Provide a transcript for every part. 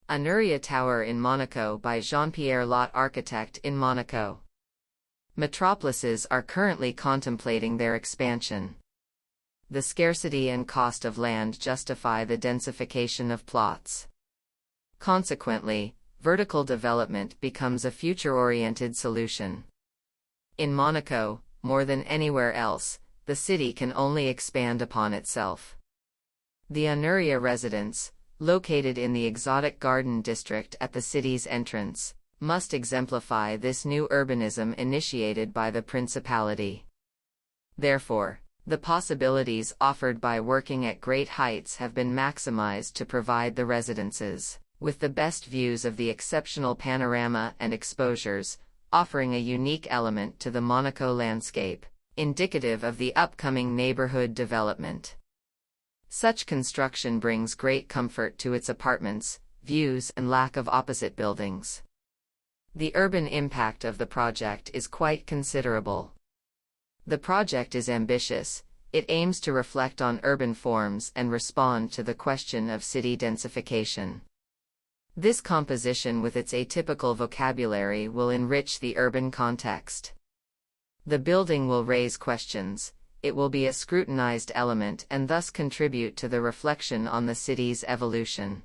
Honoria Tower in Monaco by Jean-Pierre Lott Architecte in Monaco. Metropolises are currently contemplating their expansion. The scarcity and cost of land justify the densification of plots. Consequently, vertical development becomes a future-oriented solution. In Monaco, more than anywhere else, the city can only expand upon itself. The Honoria Residence, located in the exotic garden district at the city's entrance, must exemplify this new urbanism initiated by the principality. Therefore, the possibilities offered by working at great heights have been maximized to provide the residences with the best views of the exceptional panorama and exposures, offering a unique element to the Monaco landscape, indicative of the upcoming neighborhood development. Such construction brings great comfort to its apartments, views, and lack of opposite buildings. The urban impact of the project is quite considerable. The project is ambitious. It aims to reflect on urban forms and respond to the question of city densification. This composition with its atypical vocabulary will enrich the urban context. The building will raise questions. It will be a scrutinized element and thus contribute to the reflection on the city's evolution.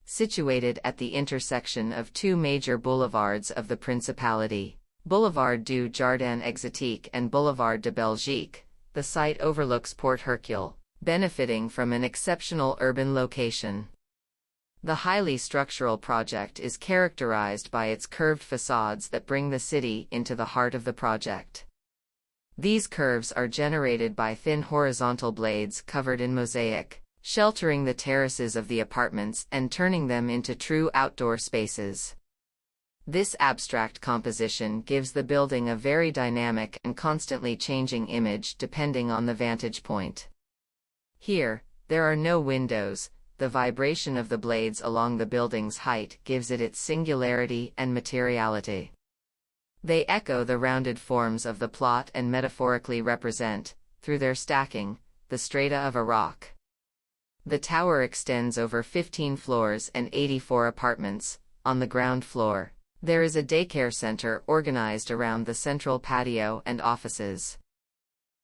Situated at the intersection of two major boulevards of the Principality, Boulevard du Jardin Exotique and Boulevard de Belgique, the site overlooks Port Hercule, benefiting from an exceptional urban location. The highly structural project is characterized by its curved facades that bring the city into the heart of the project. These curves are generated by thin horizontal blades covered in mosaic, sheltering the terraces of the apartments and turning them into true outdoor spaces. This abstract composition gives the building a very dynamic and constantly changing image depending on the vantage point. Here, there are no windows. The vibration of the blades along the building's height gives it its singularity and materiality. They echo the rounded forms of the plot and metaphorically represent, through their stacking, the strata of a rock. The tower extends over 15 floors and 84 apartments. On the ground floor, there is a daycare center organized around the central patio and offices.